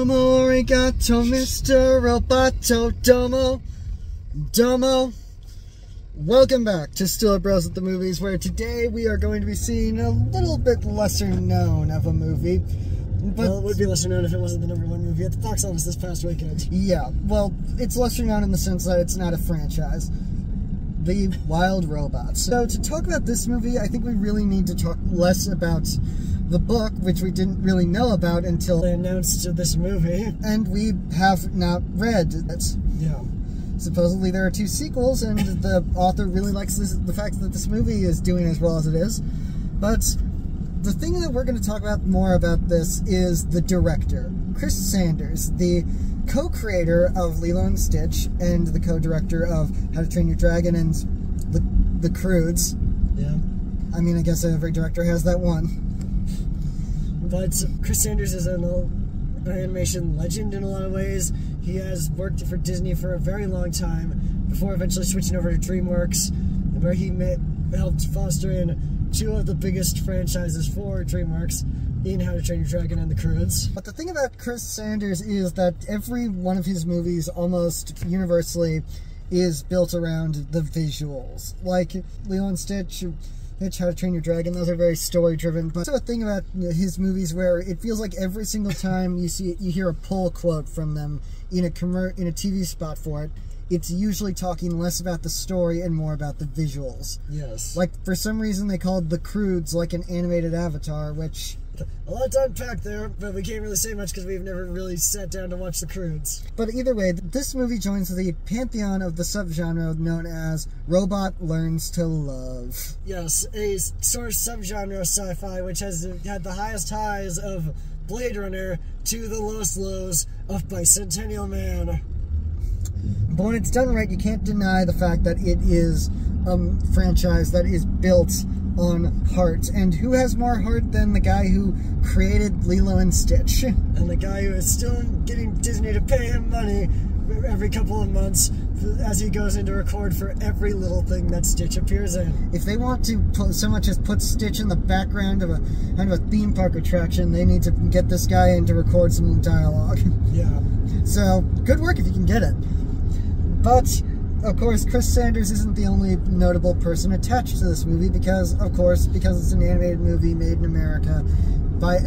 Domo arigato, Mr. Roboto, domo. Welcome back to StillerBros at the Movies, where today we are going to be seeing a little bit lesser known of a movie. But well, it would be lesser known if it wasn't the #1 movie at the box office this past weekend. Yeah, well, it's lesser known in the sense that it's not a franchise. The Wild Robot. So to talk about this movie, I think we really need to talk less about the book, which we didn't really know about until they announced this movie. And we have not read it. Yeah. Supposedly there are 2 sequels, and the author really likes the fact that this movie is doing as well as it is. But the thing that we're going to talk about more about this is the director, Chris Sanders, the co-creator of Lilo and Stitch and the co-director of How to Train Your Dragon and the Croods. Yeah. I mean, I guess every director has that one. But Chris Sanders is an animation legend in a lot of ways. He has worked for Disney for a very long time before eventually switching over to DreamWorks, where he helped foster in 2 of the biggest franchises for DreamWorks in How to Train Your Dragon and the Croods. But the thing about Chris Sanders is that every one of his movies almost universally is built around the visuals. Like Lilo and Stitch, How to Train Your Dragon, those are very story-driven. But also a thing about his movies where it feels like every single time you hear a pull quote from them in a TV spot for it, it's usually talking less about the story and more about the visuals. Yes. Like, for some reason they called the Croods like an animated Avatar, which... A lot to unpack there, but we can't really say much because we've never really sat down to watch the Croods. But either way, this movie joins the pantheon of the subgenre known as Robot Learns to Love. Yes, a sort of subgenre of sci-fi which has had the highest highs of Blade Runner to the lowest lows of Bicentennial Man. But when it's done right, you can't deny the fact that it is a franchise that is built on heart. And who has more heart than the guy who created Lilo and Stitch? And the guy who is still getting Disney to pay him money every couple of months as he goes in to record for every little thing that Stitch appears in. If they want to so much as put Stitch in the background of a kind of a theme park attraction, they need to get this guy in to record some dialogue. Yeah. So, good work if you can get it. But, of course, Chris Sanders isn't the only notable person attached to this movie because it's an animated movie made in America,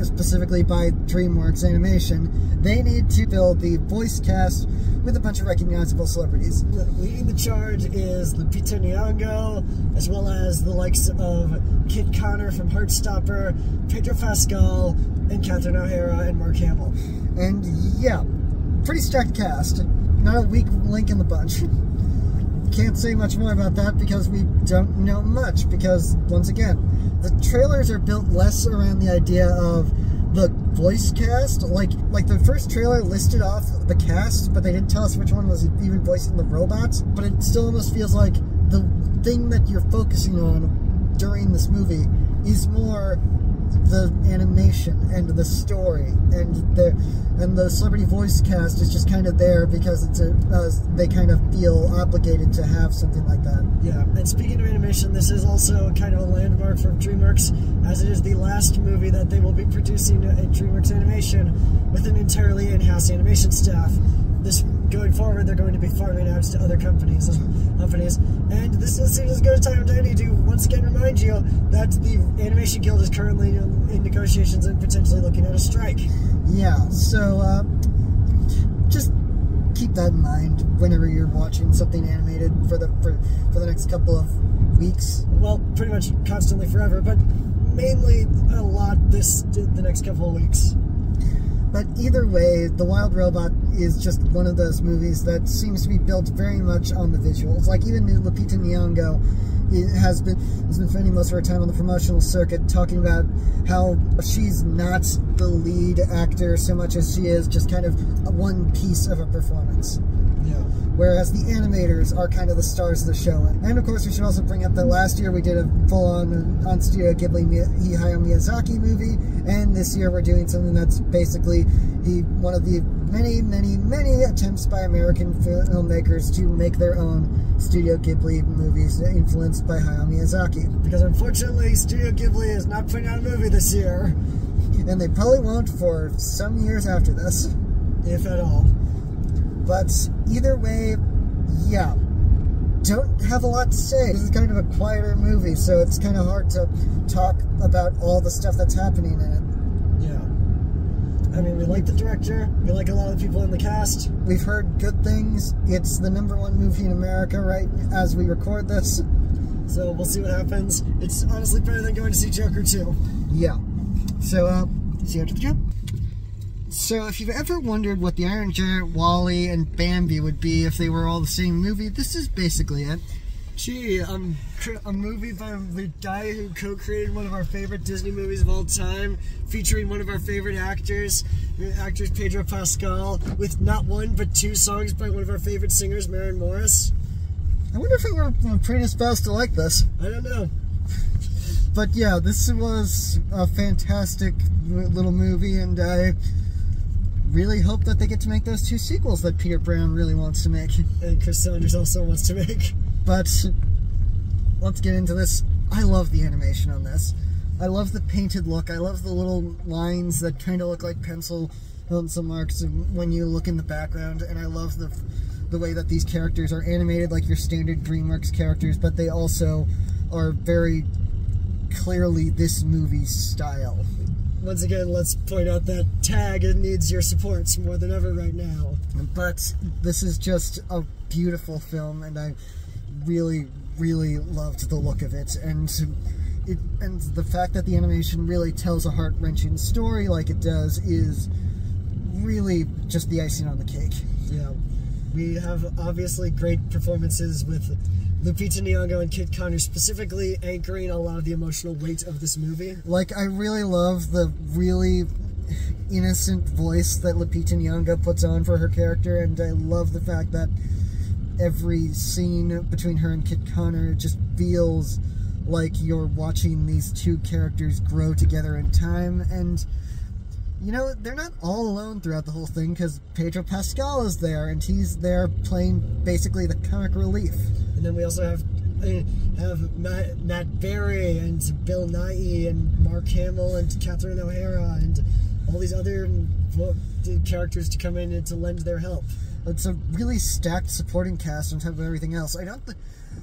specifically by DreamWorks Animation. They need to build the voice cast with a bunch of recognizable celebrities. Leading the charge is Lupita Nyong'o, as well as the likes of Kit Connor from Heartstopper, Pedro Pascal, and Catherine O'Hara and Mark Hamill. And yeah, pretty stacked cast. Not a weak link in the bunch. Can't say much more about that because we don't know much, because once again, the trailers are built less around the idea of the voice cast. Like the first trailer listed off the cast, but they didn't tell us which one was even voicing the robots. But it still almost feels like the thing that you're focusing on during this movie is more the animation and the story, and the celebrity voice cast is just kind of there because it's they kind of feel obligated to have something like that. Yeah, and speaking of animation, this is also kind of a landmark for DreamWorks, as it is the last movie that they will be producing at DreamWorks Animation with an entirely in-house animation staff. Going forward, they're going to be farming out to other companies, and this seems as good a time as any to once again remind you that the Animation Guild is currently in negotiations and potentially looking at a strike. Yeah, so just keep that in mind whenever you're watching something animated for the next couple of weeks. Well, pretty much constantly forever, but mainly a lot the next couple of weeks. But either way, The Wild Robot is just one of those movies that seems to be built very much on the visuals. Like, even Lupita Nyong'o has been spending most of her time on the promotional circuit talking about how she's not the lead actor so much as she is just kind of one piece of a performance. Yeah. Whereas the animators are kind of the stars of the show. And of course, we should also bring up that last year we did a full-on Studio Ghibli Hayao Miyazaki movie, and this year we're doing something that's basically one of the many attempts by American filmmakers to make their own Studio Ghibli movies influenced by Hayao Miyazaki. Because unfortunately, Studio Ghibli is not putting out a movie this year. And they probably won't for some years after this. if at all. But either way, yeah, don't have a lot to say. This is kind of a quieter movie, so it's kind of hard to talk about all the stuff that's happening in it. Yeah. I mean, we like the director. We like a lot of the people in the cast. We've heard good things. It's the #1 movie in America right as we record this. So we'll see what happens. It's honestly better than going to see Joker 2. Yeah. So, see you after the show. So, if you've ever wondered what the Iron Giant, WALL-E, and Bambi would be if they were all the same movie, this is basically it. Gee, a movie by the guy who co-created one of our favorite Disney movies of all time, featuring one of our favorite actors Pedro Pascal, with not one but 2 songs by one of our favorite singers, Maren Morris. I wonder if we were predisposed to like this. I don't know. But yeah, this was a fantastic little movie, and I really hope that they get to make those 2 sequels that Peter Brown really wants to make. And Chris Saunders also wants to make. But let's get into this. I love the animation on this. I love the painted look. I love the little lines that kind of look like pencil marks when you look in the background, and I love the way that these characters are animated like your standard DreamWorks characters, but they also are very clearly this movie's style. Once again, let's point out that TAG needs your supports more than ever right now. But this is just a beautiful film, and I really, really loved the look of it. And the fact that the animation really tells a heart-wrenching story like it does is really just the icing on the cake. Yeah. We have obviously great performances with Lupita Nyong'o and Kit Connor specifically anchoring a lot of the emotional weight of this movie. Like, I really love the really innocent voice that Lupita Nyong'o puts on for her character, and I love the fact that every scene between her and Kit Connor just feels like you're watching these 2 characters grow together in time. And you know, they're not all alone throughout the whole thing, because Pedro Pascal is there, and he's there playing basically the comic relief. And then we also have Matt Berry and Bill Nighy and Mark Hamill and Catherine O'Hara and all these other characters to come in and to lend their help. It's a really stacked supporting cast on top of everything else. I don't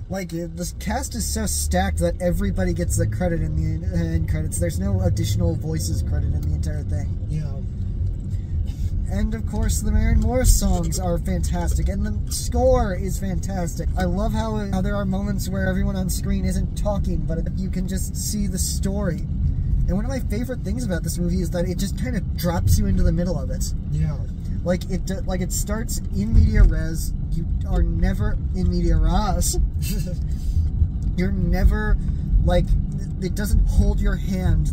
like this cast is so stacked that everybody gets the credit in the end credits. There's no additional voices credit in the entire thing. Yeah. And of course, the Maren Morris songs are fantastic, and the score is fantastic. I love how there are moments where everyone on screen isn't talking, but you can just see the story. And one of my favorite things about this movie is that it just kind of drops you into the middle of it. Yeah. Like it starts in media res. You are never in media res. You're never, like, it doesn't hold your hand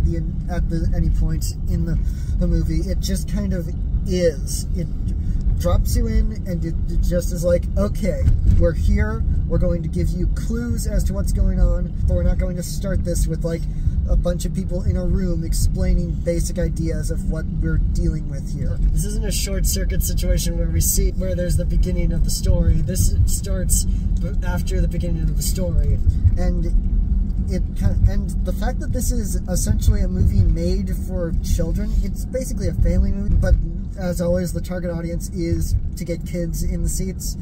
at any point in the movie. It just kind of is. It drops you in, and it just is like, okay, we're here. We're going to give you clues as to what's going on, but we're not going to start this with, like, a bunch of people in a room explaining basic ideas of what we're dealing with here. This isn't a short circuit situation where we see where there's the beginning of the story. This starts after the beginning of the story. And the fact that this is essentially a movie made for children, it's basically a family movie, but as always, the target audience is to get kids in the seats,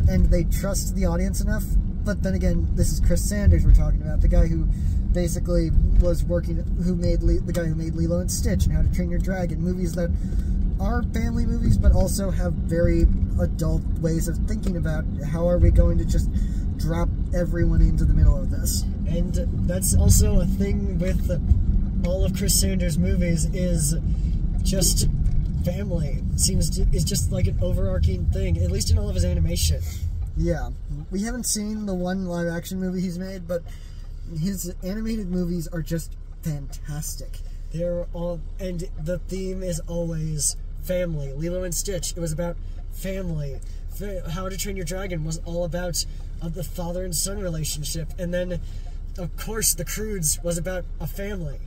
and they trust the audience enough. But then again, this is Chris Sanders we're talking about, the guy who basically was working, the guy who made Lilo and Stitch and How to Train Your Dragon, movies that are family movies, but also have very adult ways of thinking about how are we going to just drop everyone into the middle of this. And that's also a thing with all of Chris Sanders' movies, is just family. It's just like an overarching thing, at least in all of his animation. Yeah, we haven't seen the one live-action movie he's made, but his animated movies are just fantastic. They're all, and the theme is always family. Lilo and Stitch, it was about family. How to Train Your Dragon was all about the father and son relationship, and then, of course, The Croods was about a family.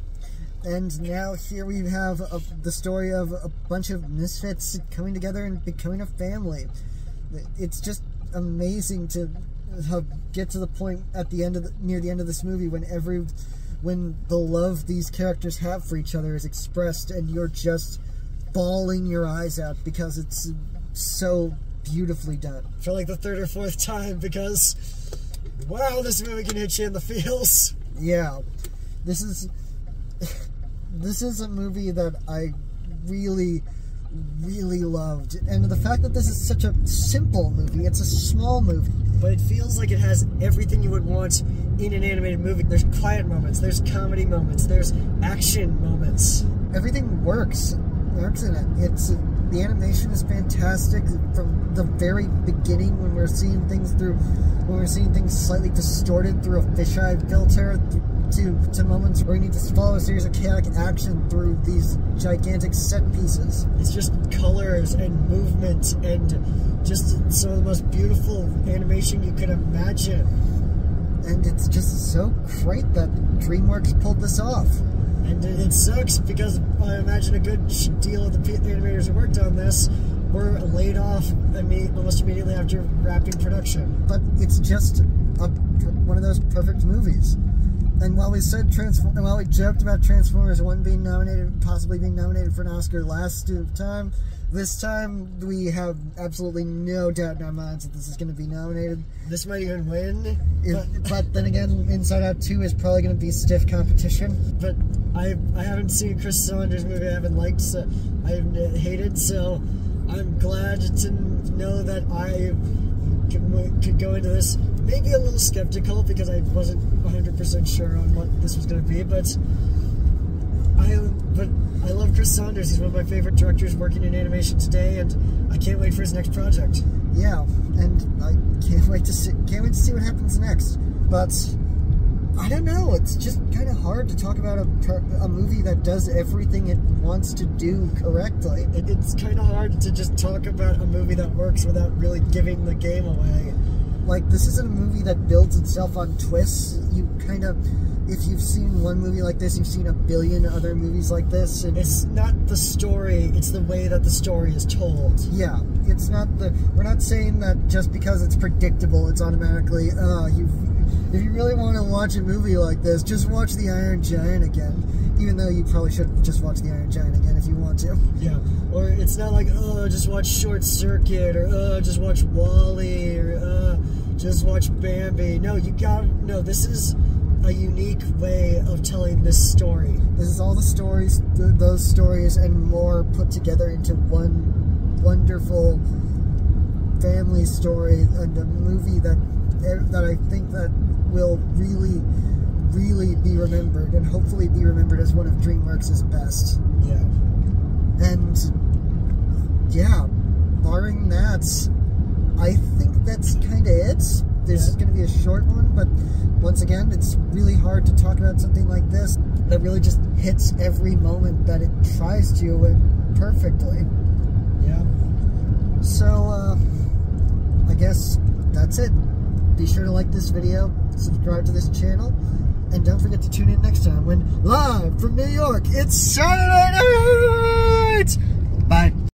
And now here we have the story of a bunch of misfits coming together and becoming a family. It's just amazing to get to the point at the end of near the end of this movie when the love these characters have for each other is expressed, and you're just bawling your eyes out because it's so beautifully done. For like the third or fourth time, because wow, this movie can hit you in the feels. Yeah, this is a movie that I really loved, and the fact that this is such a simple movie, it's a small movie, but it feels like it has everything you would want in an animated movie. There's quiet moments, there's comedy moments, there's action moments. Everything works in it. The animation is fantastic from the very beginning when we're seeing things slightly distorted through a fisheye filter to moments where we need to follow a series of chaotic action through these gigantic set pieces. It's just colors and movement and just some of the most beautiful animation you could imagine. And it's just so great that DreamWorks pulled this off. And it sucks because I imagine a good deal of the animators who worked on this were laid off almost immediately after wrapping production. But it's just one of those perfect movies. And while we joked about Transformers 1 possibly being nominated for an Oscar last time, this time we have absolutely no doubt in our minds that this is going to be nominated. This might even win. But then again, Inside Out 2 is probably going to be stiff competition. But I haven't seen Chris Saunders' movie I haven't liked, so I haven't hated, so I'm glad to know that I could go into this maybe a little skeptical because I wasn't 100% sure on what this was going to be, but I love Chris Saunders. He's one of my favorite directors working in animation today, and I can't wait for his next project. Yeah, and I can't wait to see what happens next. But I don't know. It's just kind of hard to talk about a movie that does everything it wants to do correctly. It's kind of hard to just talk about a movie that works without really giving the game away. Like, this isn't a movie that builds itself on twists. If you've seen one movie like this, you've seen a billion other movies like this. And it's not the story, it's the way that the story is told. Yeah, it's not we're not saying that just because it's predictable, it's automatically, if you really want to watch a movie like this, just watch The Iron Giant again. Even though you probably should just watch The Iron Giant again if you want to. Yeah, or it's not like, just watch Short Circuit, or just watch WALL-E, or just watch Bambi. No, this is a unique way of telling this story. This is all the stories, those stories and more put together into one wonderful family story, and a movie that I think that will really be remembered, and hopefully be remembered as one of DreamWorks' best. Yeah. And yeah, barring that, I think that's kind of it. This is going to be a short one, but once again, it's really hard to talk about something like this that really just hits every moment that it tries to and perfectly. Yeah. So, I guess that's it. Be sure to like this video, subscribe to this channel, and don't forget to tune in next time when, live from New York, it's Saturday night! Bye.